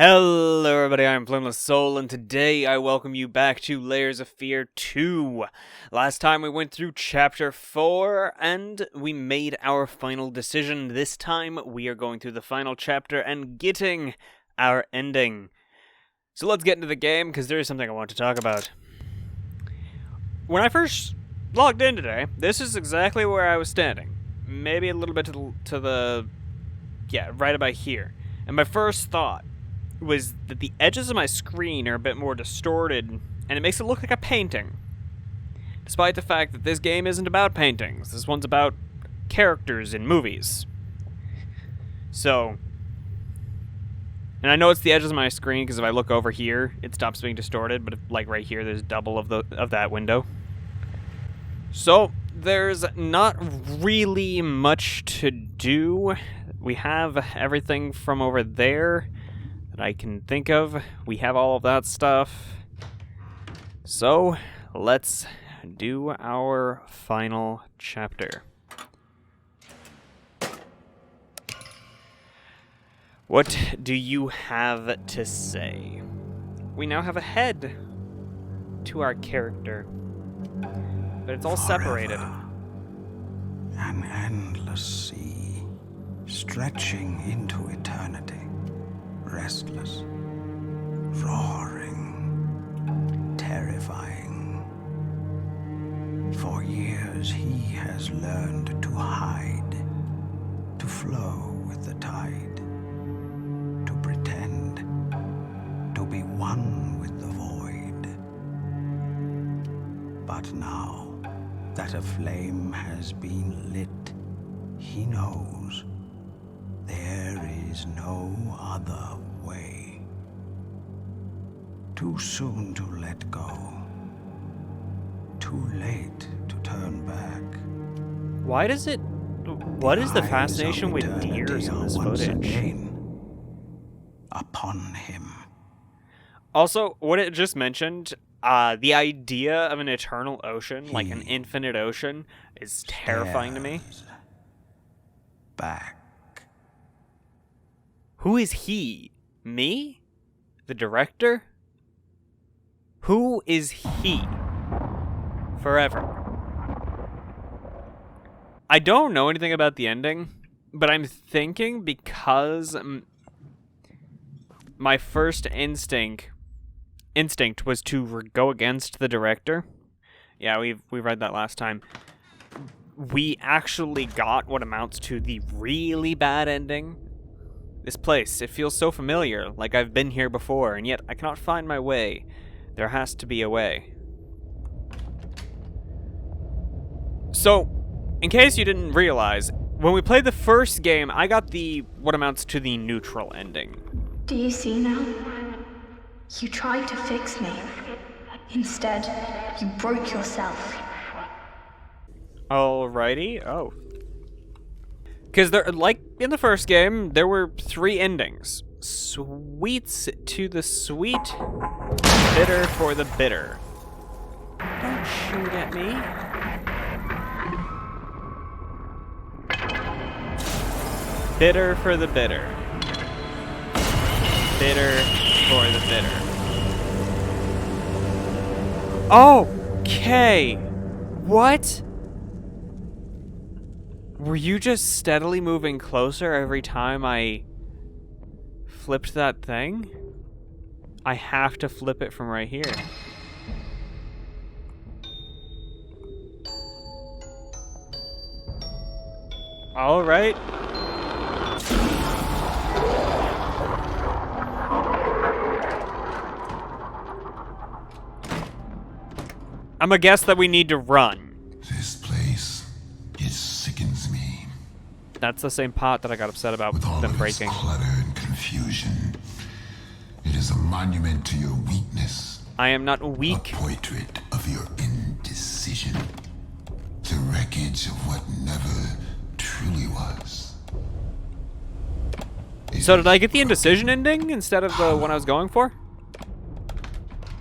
Hello everybody, I'm Flameless Soul, and today I welcome you back to Layers of Fear 2. Last time we went through Chapter 4, and we made our final decision. This time we are going through the final chapter and getting our ending. So let's get into the game, because there is something I want to talk about. When I first logged in today, this is exactly where I was standing. Maybe a little bit to the right about here. And my first thought was that the edges of my screen are a bit more distorted, and it makes it look like a painting. Despite the fact that this game isn't about paintings. This one's about characters in movies. So, and I know it's the edges of my screen because if I look over here, it stops being distorted, but if, like right here, there's double of that window. So, there's not really much to do. We have everything from over there I can think of. We have all of that stuff. So, let's do our final chapter. What do you have to say? We now have a head to our character, but it's all separated. An endless sea, stretching into eternity. Restless, roaring, terrifying. For years he has learned to hide, to flow with the tide, to pretend, to be one with the void. But now that a flame has been lit, he knows there is no other way. Too soon to let go. Too late to turn back. Why does it... What is the fascination with deers in this footage? Upon him. Also, what it just mentioned, the idea of an eternal ocean, like an infinite ocean, is terrifying to me. Back. Who is he? Me? The director? Who is he? Forever. I don't know anything about the ending, but I'm thinking because my first instinct was to go against the director. Yeah, we read that last time. We actually got what amounts to the really bad ending. This place, it feels so familiar, like I've been here before, and yet I cannot find my way. There has to be a way. So, in case you didn't realize, when we played the first game, I got what amounts to the neutral ending. Do you see now? You tried to fix me. Instead, you broke yourself. Alrighty, oh. Because like in the first game, there were 3 endings. Sweets to the sweet, bitter for the bitter. Don't shoot at me. Bitter for the bitter. Bitter for the bitter. Okay. What? Were you just steadily moving closer every time I flipped that thing? I have to flip it from right here. All right. I'm gonna guess that we need to run. This place, it sickens me. That's the same pot that I got upset about With all them of breaking. its clutter and confusion, it is a monument to your weakness. I am not weak. A portrait of your indecision. The wreckage of what never truly was. So did I get the indecision ending instead of the one I was going for?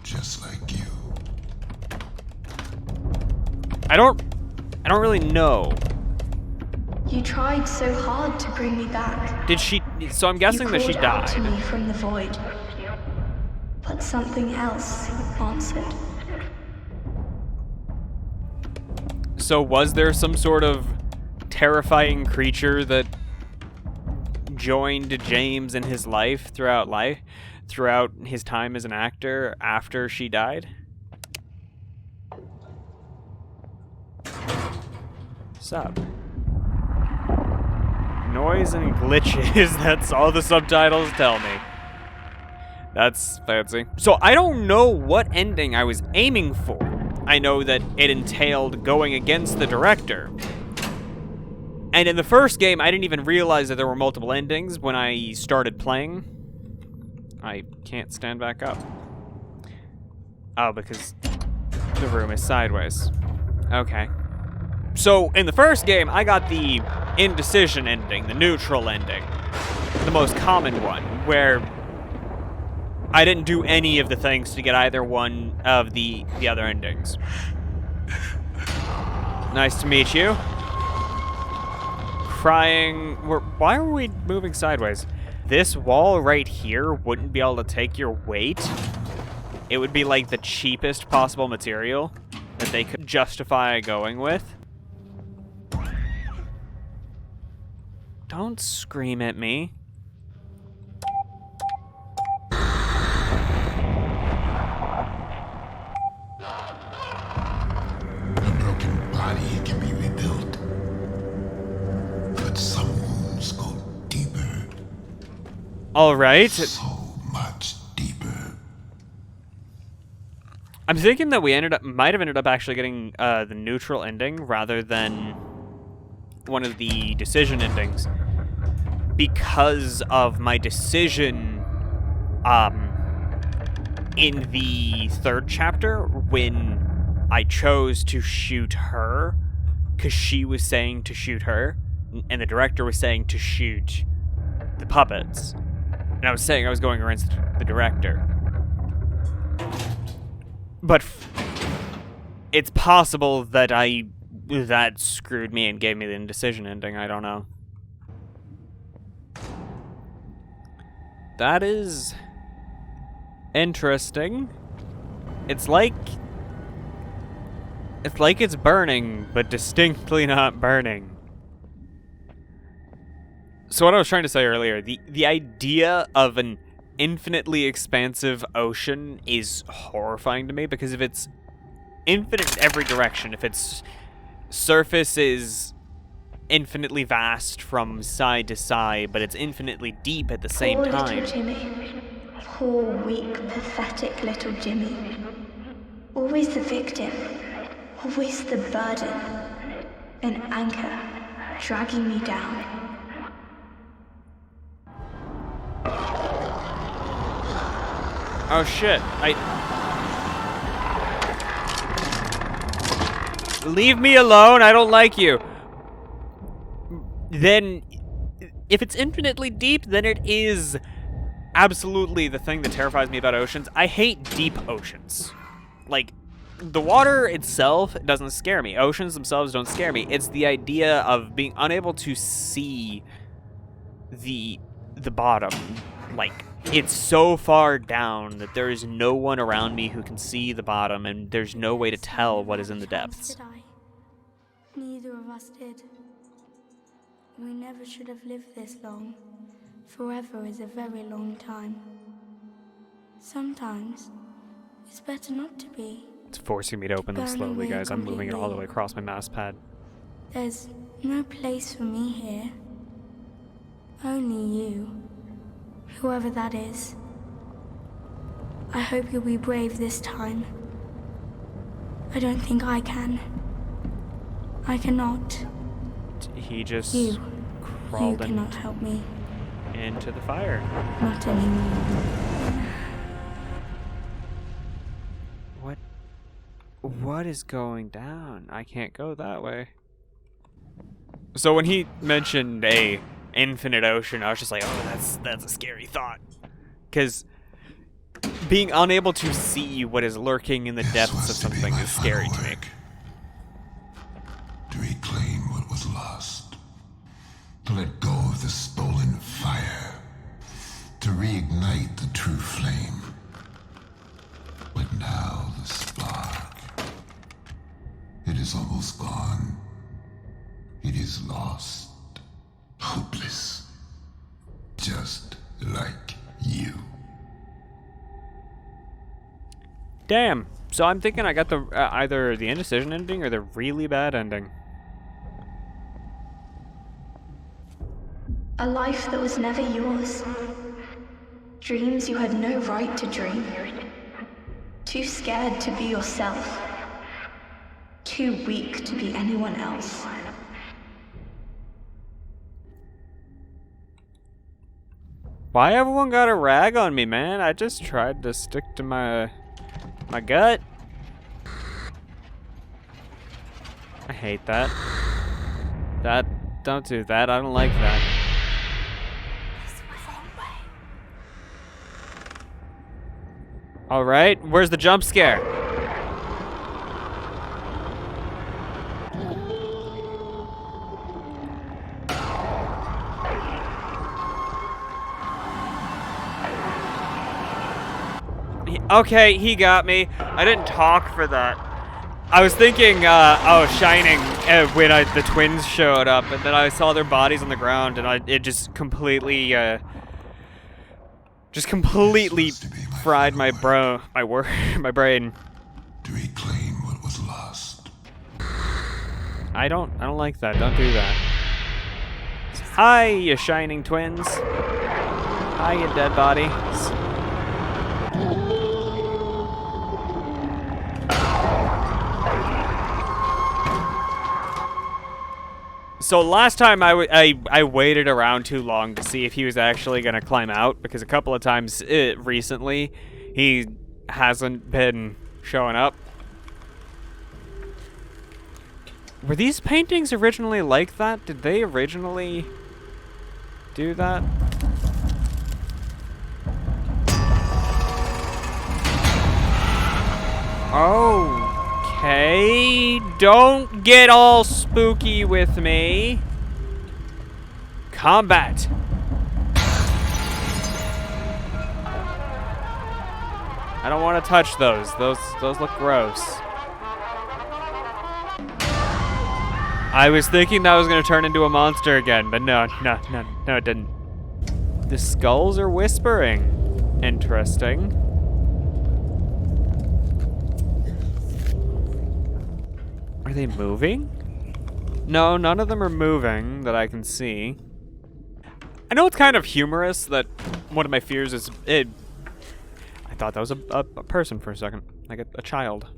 Just like you. I don't really know. You tried so hard to bring me back. Did she... So I'm guessing that she You called out to died. me from the void. But something else answered. So was there some sort of terrifying creature that joined James in his life throughout his time as an actor after she died? Sup? Noise and glitches, that's all the subtitles tell me. That's fancy. So I don't know what ending I was aiming for. I know that it entailed going against the director. And in the first game, I didn't even realize that there were multiple endings when I started playing. I can't stand back up. Oh, because the room is sideways. Okay. So, in the first game, I got the indecision ending, the neutral ending. The most common one, where I didn't do any of the things to get either one of the other endings. Nice to meet you. Crying. Why are we moving sideways? This wall right here wouldn't be able to take your weight. It would be like the cheapest possible material that they could justify going with. Don't scream at me. A broken body can be rebuilt, but some wounds go deeper. All right. So much deeper. I'm thinking that we might have ended up actually getting the neutral ending rather than one of the decision endings, because of my decision in the third chapter when I chose to shoot her because she was saying to shoot her and the director was saying to shoot the puppets, and I was saying I was going against the director. But it's possible that that screwed me and gave me the indecision ending. I don't know. That is interesting. It's like it's burning, but distinctly not burning. So what I was trying to say earlier, the idea of an infinitely expansive ocean is horrifying to me, because if it's infinite in every direction, if its surface is infinitely vast from side to side, but it's infinitely deep at the same Poor time. little Jimmy. Poor, weak, pathetic little Jimmy. Always the victim. Always the burden. An anchor dragging me down. Oh shit, Leave me alone, I don't like you. Then, if it's infinitely deep, then it is absolutely the thing that terrifies me about oceans. I hate deep oceans. Like, the water itself doesn't scare me. Oceans themselves don't scare me. It's the idea of being unable to see the bottom. Like, it's so far down that there is no one around me who can see the bottom, and there's no way to tell what is in the depths. Neither of us did. We never should have lived this long. Forever is a very long time. Sometimes it's better not to be. It's forcing me to open them slowly, guys. I'm moving it all the way across my mouse pad. There's no place for me here. Only you. Whoever that is. I hope you'll be brave this time. I don't think I can. I cannot. He just You crawled cannot help me. into the fire. Not anymore. What is going down? I can't go that way. So when he mentioned a infinite ocean, I was just like, oh, that's a scary thought. Because being unable to see what is lurking in the depths of something is scary to me. To reclaim what was lost. It is almost gone. It is lost. Hopeless. Just like you. Damn. So I'm thinking I got the either the indecision ending or the really bad ending. A life that was never yours. Dreams you had no right to dream. Too scared to be yourself. Too weak to be anyone else. Why everyone got a rag on me, man? I just tried to stick to my gut. I hate that. Don't do that. I don't like that. All right, where's the jump scare? Okay, he got me. I didn't talk for that. I was thinking, Shining, when the twins showed up, and then I saw their bodies on the ground, and it just completely fried my brain. To reclaim what was lost. I don't like that. Don't do that. Hi, you shining twins. Hi, you dead body. So last time I waited around too long to see if he was actually gonna climb out, because a couple of times recently he hasn't been showing up. Were these paintings originally like that? Did they originally do that? Okay, don't get all spooky with me. Combat. I don't want to touch those. Those look gross. I was thinking that was going to turn into a monster again, but no, it didn't. The skulls are whispering. Interesting. Are they moving? No, none of them are moving that I can see. I know it's kind of humorous that one of my fears is I thought that was a person for a second, like a child.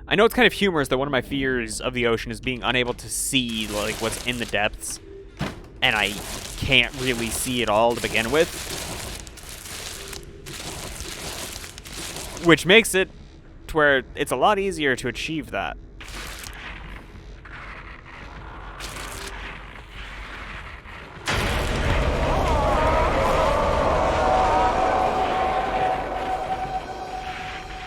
I know it's kind of humorous that one of my fears of the ocean is being unable to see like what's in the depths, and I can't really see it all to begin with, which makes it to where it's a lot easier to achieve that.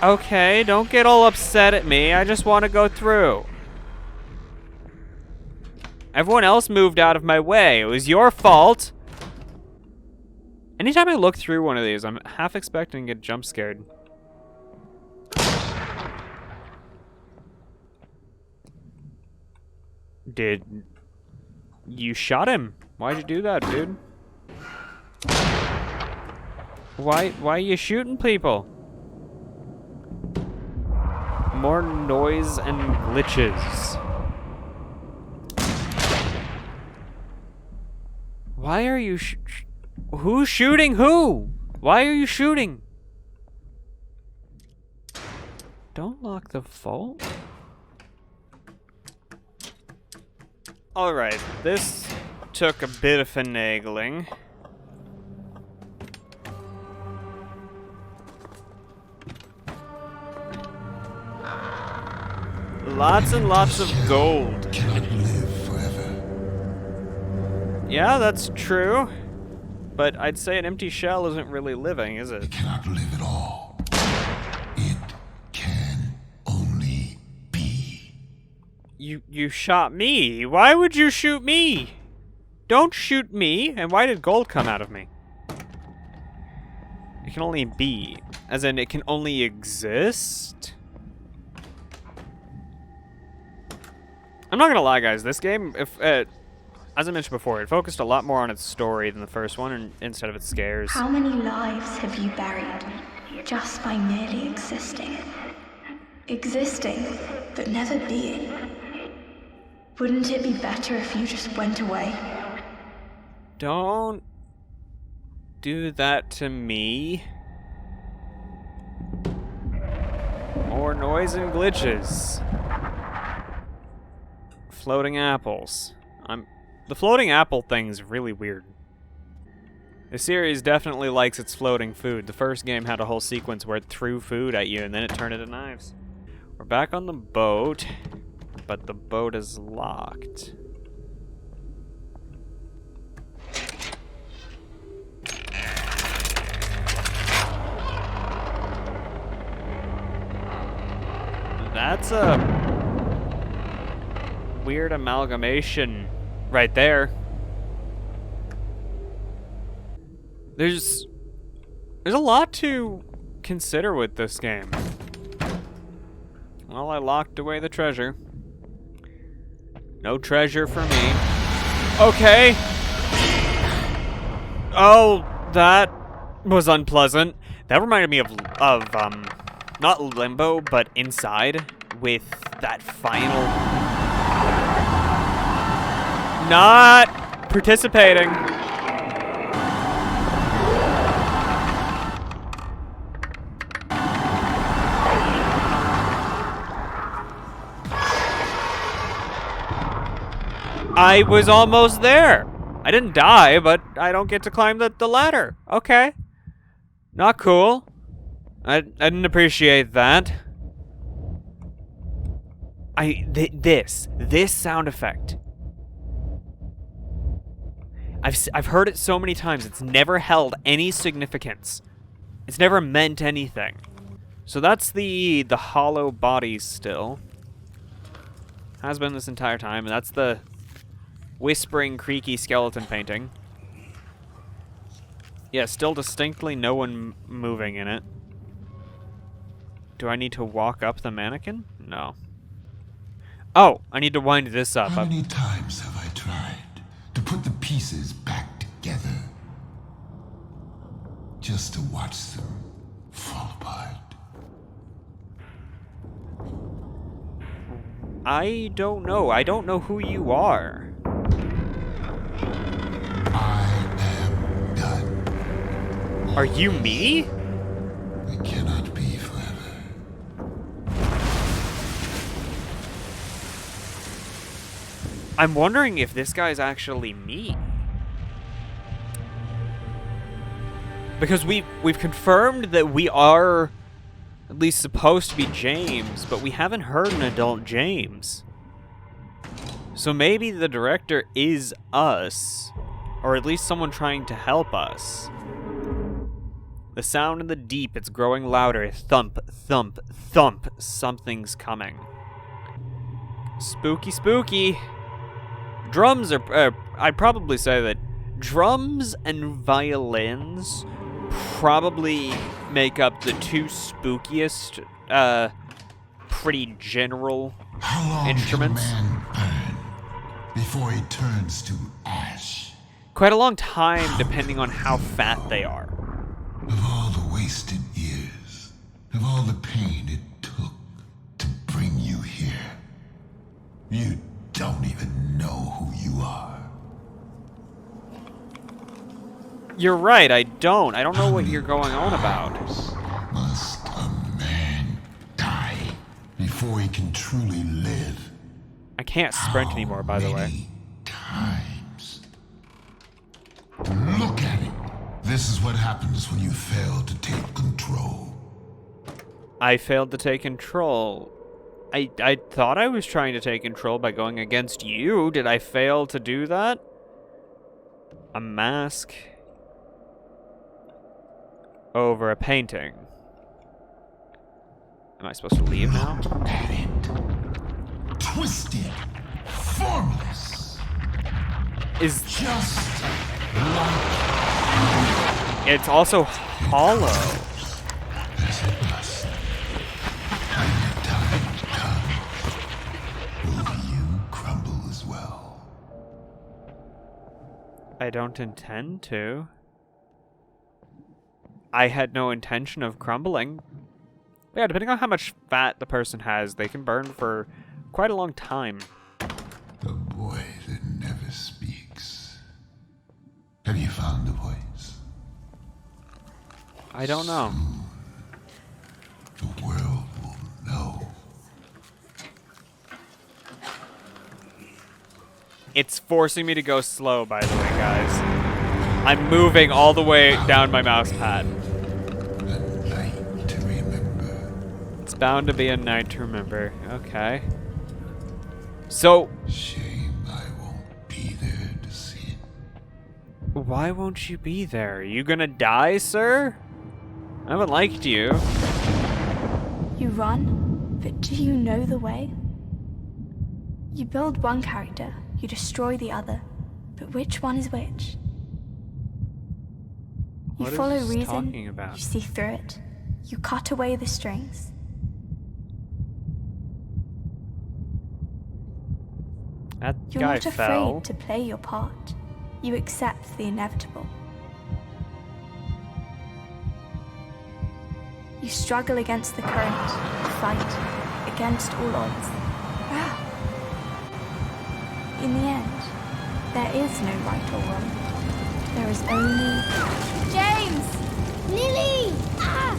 Okay, don't get all upset at me. I just want to go through. Everyone else moved out of my way. It was your fault. Anytime I look through one of these, I'm half expecting to get jump scared. Did you shot him? Why'd you do that, dude? Why are you shooting people? More noise and glitches. Why are you who's shooting who? Why are you shooting? Don't lock the vault. Alright, this took a bit of finagling. Lots and lots of gold. Cannot live forever. Yeah, that's true. But I'd say an empty shell isn't really living, is it? It cannot live at all. It can only be. You shot me. Why would you shoot me? Don't shoot me. And why did gold come out of me? It can only be. As in, it can only exist? I'm not gonna lie, guys. This game, if as I mentioned before, it focused a lot more on its story than the first one, instead of its scares. How many lives have you buried just by merely existing? Existing, but never being. Wouldn't it be better if you just went away? Don't do that to me. More noise and glitches. Floating apples. The floating apple thing's really weird. The series definitely likes its floating food. The first game had a whole sequence where it threw food at you and then it turned into knives. We're back on the boat, but the boat is locked. That's a weird amalgamation right there. There's a lot to consider with this game. Well, I locked away the treasure. No treasure for me. Okay. Oh, that was unpleasant. That reminded me of not Limbo, but Inside, with that final... Not participating. I was almost there. I didn't die, but I don't get to climb the ladder. Okay. Not cool. I didn't appreciate that. This sound effect. I've heard it so many times. It's never held any significance. It's never meant anything. So that's the hollow body still. Has been this entire time, and that's the whispering, creaky skeleton painting. Yeah, still distinctly no one moving in it. Do I need to walk up the mannequin? No. Oh, I need to wind this up. How many times have I tried to put the pieces back together? Just to watch them fall apart. I don't know. I don't know who you are. I am done. Are you me? It cannot be forever. I'm wondering if this guy's actually me. Because we've confirmed that we are at least supposed to be James, but we haven't heard an adult James. So maybe the director is us, or at least someone trying to help us. The sound in the deep, it's growing louder. Thump, thump, thump. Something's coming. Spooky, spooky. Drums are, I'd probably say that drums and violins probably make up the two spookiest, pretty general How long instruments. can a man burn before he turns to ash? Quite a long time, depending on how fat they are. Of all the wasted years, of all the pain it took to bring you here, you don't even know who you are. You're right, I don't know what you're going on about. Must a man die before he can truly live? I can't sprint anymore, by the way. Many times. Look at it. This is what happens when you fail to take control. I failed to take control. I thought I was trying to take control by going against you. Did I fail to do that? A mask over a painting. Am I supposed to leave now? Look at it. Twisted. Formless. Is Just like it's also hollow. as it must. When the time comes, will you crumble? I don't intend to. I had no intention of crumbling. But yeah, depending on how much fat the person has, they can burn for quite a long time. A boy that never speaks. Have you found the voice? I don't know. The world will know. It's forcing me to go slow, by the way, guys. I'm moving all the way down my mouse pad. A night to remember. It's bound to be a night to remember. Okay. So, Shame I won't be there to see it. why won't you be there? Are you gonna die, sir? I haven't liked you. You run, but do you know the way? You build one character, you destroy the other, but which one is which? You What is follow this reason, talking about? you see through it, you cut away the strings. That You're guy not fell. afraid to play your part. You accept the inevitable. You struggle against the current, fight against all odds. Wow. In the end, there is no right or wrong. There is only... James! Lily! Ah!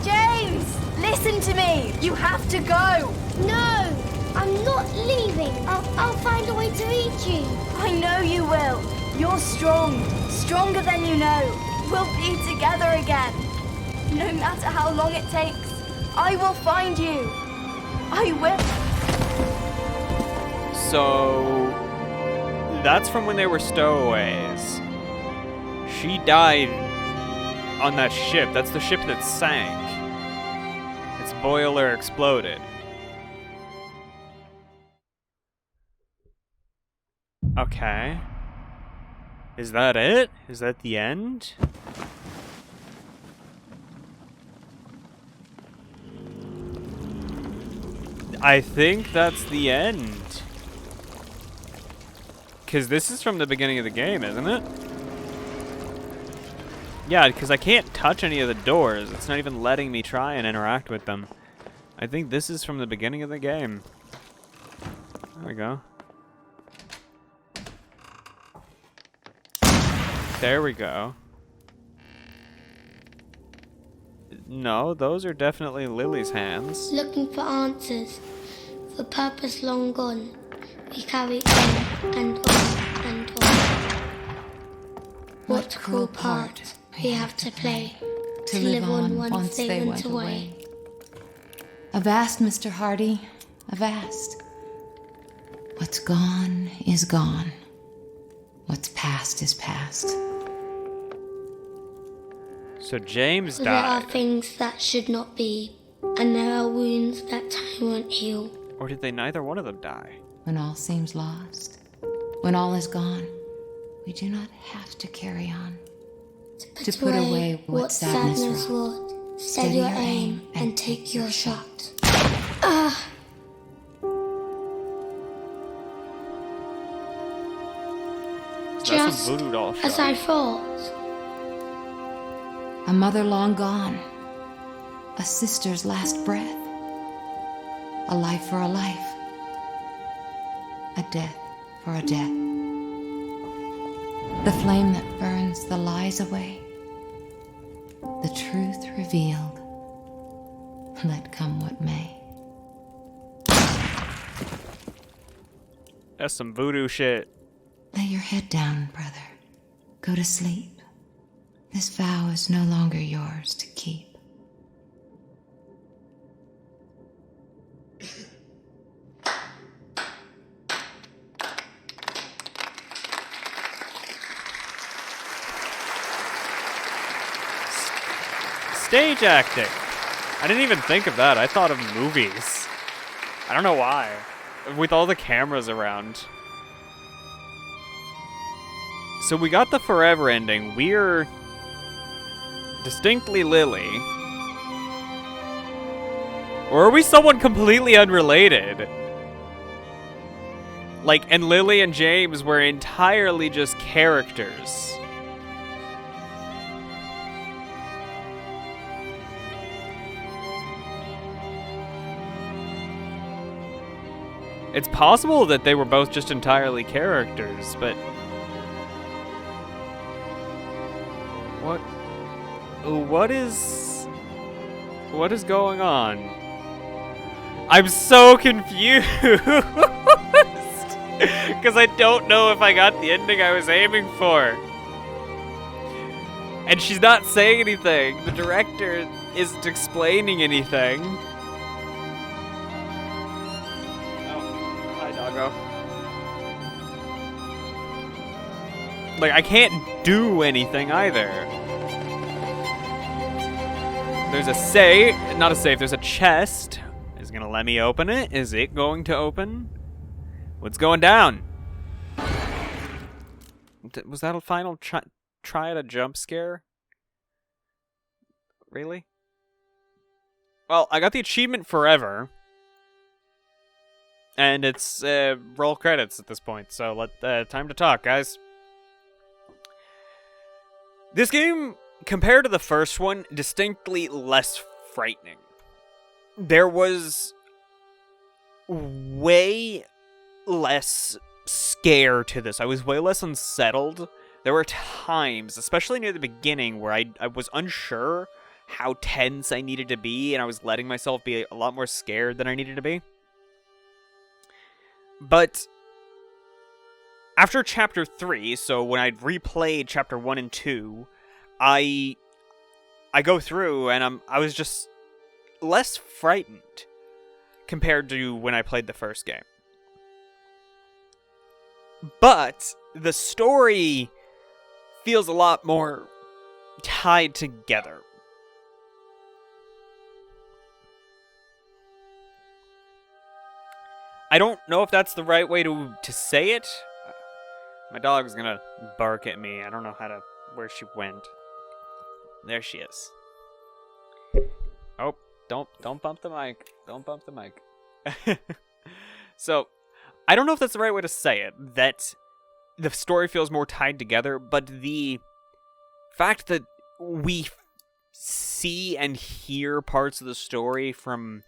James! Listen to me! You have to go! No! I'm not leaving. I'll find a way to reach you. I know you will. You're strong. Stronger than you know. We'll be together again. No matter how long it takes, I will find you. I will. So, that's from when they were stowaways. She died on that ship. That's the ship that sank. Its boiler exploded. Okay. Is that it? Is that the end? I think that's the end. Because this is from the beginning of the game, isn't it? Yeah, because I can't touch any of the doors. It's not even letting me try and interact with them. I think this is from the beginning of the game. There we go. There we go. No, those are definitely Lily's hands. Looking for answers, for purpose long gone. We carry on and on and on. What cruel part we have to play to live on once they went away. Avast, Mr. Hardy, avast. What's gone is gone. What's past is past. So James There are died. things that should not be, and there are wounds that time won't heal. Or did they neither one of them die? When all seems lost, when all is gone, we do not have to carry on. To put away what sadness wrought. Steady your aim and take your shot. So that's Just some voodoo doll as shot. I thought. A mother long gone, a sister's last breath, a life for a life, a death for a death. The flame that burns the lies away, the truth revealed, let come what may. That's some voodoo shit. Lay your head down, brother. Go to sleep. This vow is no longer yours to keep. Stage acting. I didn't even think of that. I thought of movies. I don't know why. With all the cameras around. So we got the forever ending. We're distinctly Lily. Or are we someone completely unrelated? Like, and Lily and James were entirely just characters. It's possible that they were both just entirely characters, but... What is going on? I'm so confused! Because I don't know if I got the ending I was aiming for. And she's not saying anything. The director isn't explaining anything. Like, I can't do anything either. There's a safe, not a safe, there's a chest. Is it gonna let me open it? Is it going to open? What's going down? Was that a final try at a jump scare? Really? Well, I got the achievement forever. And it's roll credits at this point, so time to talk, guys. This game, compared to the first one, distinctly less frightening. There was way less scare to this. I was way less unsettled. There were times, especially near the beginning, where I was unsure how tense I needed to be, and I was letting myself be a lot more scared than I needed to be. But after Chapter 3, so when I'd replayed Chapter 1 and 2, I go through and I was just less frightened compared to when I played the first game. But the story feels a lot more tied together. I don't know if that's the right way to say it. My dog's gonna bark at me. I don't know where she went. There she is. Oh, don't bump the mic. Don't bump the mic. So, I don't know if that's the right way to say it, that the story feels more tied together, but the fact that we see and hear parts of the story from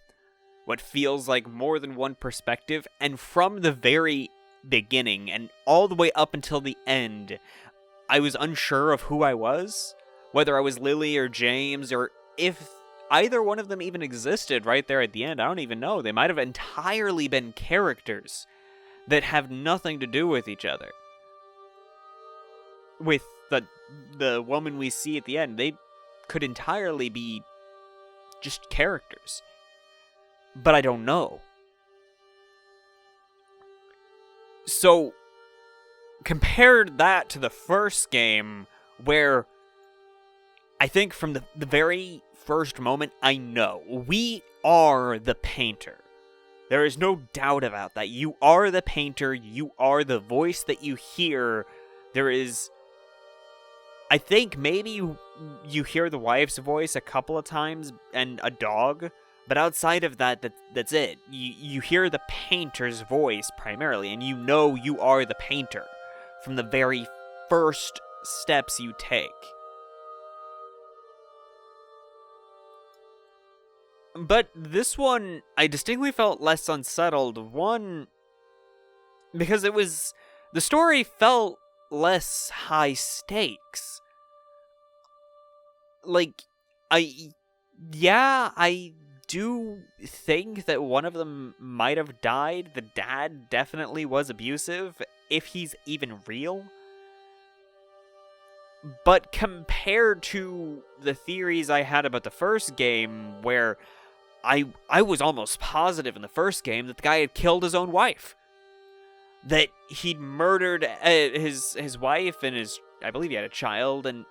what feels like more than one perspective, and from the very beginning and all the way up until the end, I was unsure of who I was, whether I was Lily or James, or if either one of them even existed right there at the end. I don't even know. They might have entirely been characters that have nothing to do with each other. With the woman we see at the end, they could entirely be just characters. But I don't know. So, compare that to the first game, where I think from the very first moment, I know we are the painter. There is no doubt about that. You are the painter. You are the voice that you hear. There is... I think maybe you hear the wife's voice a couple of times and a dog, but outside of that, that's it. You hear the painter's voice primarily, and you know you are the painter from the very first steps you take. But this one, I distinctly felt less unsettled. One, because the story felt less high stakes. Like, I do think that one of them might have died. The dad definitely was abusive, if he's even real. But compared to the theories I had about the first game, where I was almost positive in the first game that the guy had killed his own wife. That he'd murdered his wife and I believe he had a child, and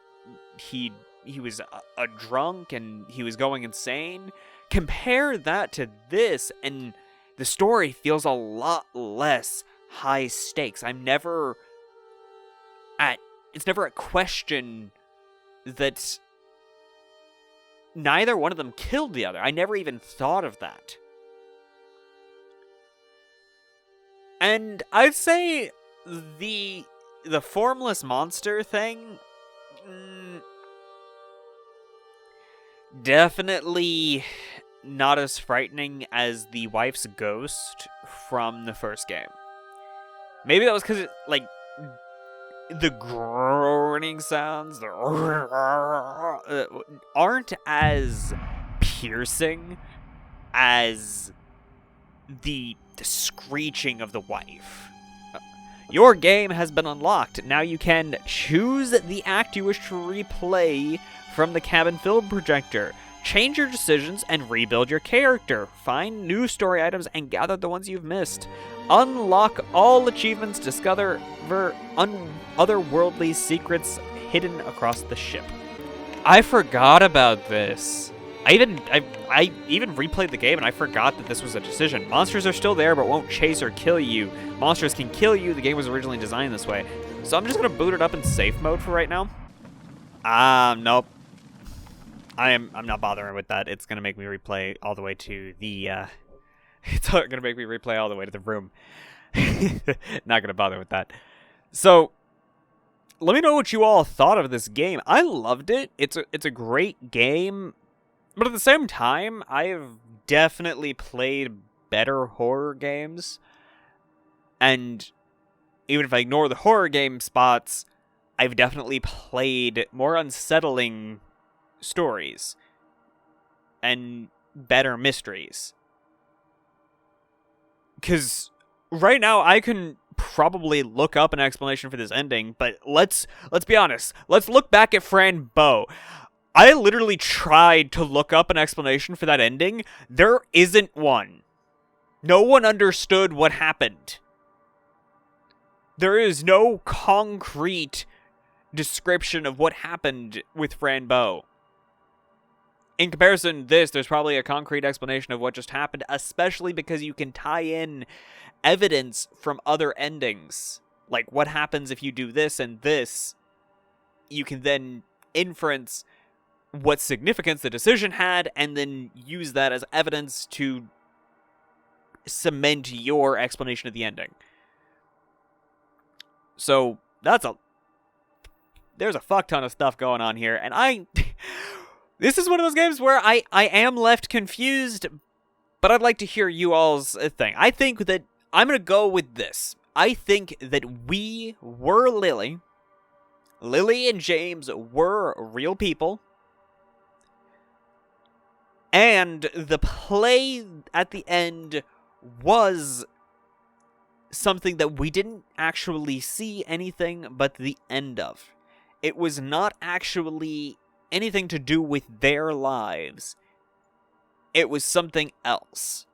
he was a drunk and he was going insane. Compare that to this, and the story feels a lot less high stakes. It's never a question that neither one of them killed the other. I never even thought of that. And And I'd say the formless monster thing, definitely not as frightening as the wife's ghost from the first game. Maybe that was because the groaning sounds aren't as piercing as the screeching of the wife. Your game has been unlocked. Now you can choose the act you wish to replay from the cabin film projector. Change your decisions and rebuild your character. Find new story items and gather the ones you've missed. Unlock all achievements. Discover otherworldly secrets hidden across the ship. I forgot about this. I even replayed the game and I forgot that this was a decision. Monsters are still there but won't chase or kill you. Monsters can kill you. The game was originally designed this way. So I'm just going to boot it up in safe mode for right now. Nope. I'm not bothering with that. It's going to make me replay all the way to the, it's going to make me replay all the way to the room. Not going to bother with that. So, let me know what you all thought of this game. I loved it. It's a great game. But at the same time, I've definitely played better horror games. And even if I ignore the horror game spots, I've definitely played more unsettling stories and better mysteries. Because right now I can probably look up an explanation for this ending, but let's be honest. Let's look back at Fran Bow. I literally tried to look up an explanation for that ending. There isn't one. No one understood what happened. There is no concrete description of what happened with Fran Bow. In comparison to this, there's probably a concrete explanation of what just happened, especially because you can tie in evidence from other endings. Like, what happens if you do this and this? You can then inference what significance the decision had, and then use that as evidence to cement your explanation of the ending. So, there's a fuck ton of stuff going on here, and this is one of those games where I am left confused, but I'd like to hear you all's thing. I think that I'm going to go with this. I think that we were Lily. Lily and James were real people. And the play at the end was something that we didn't actually see anything but the end of. It was not actually anything to do with their lives. It was something else.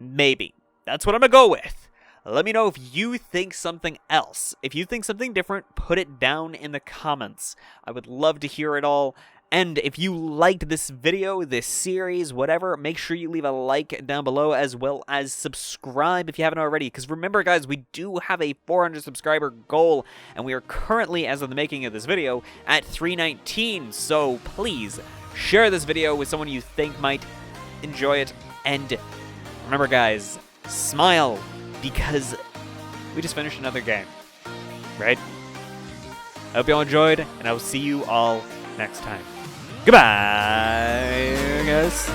Maybe. That's what I'm gonna go with. Let me know if you think something else. If you think something different, put it down in the comments. I would love to hear it all. And if you liked this video, this series, whatever, make sure you leave a like down below, as well as subscribe if you haven't already. Because remember, guys, we do have a 400 subscriber goal, and we are currently, as of the making of this video, at 319. So please share this video with someone you think might enjoy it. And remember, guys, smile, because we just finished another game, right? I hope you all enjoyed, and I will see you all next time. Goodbye, guys.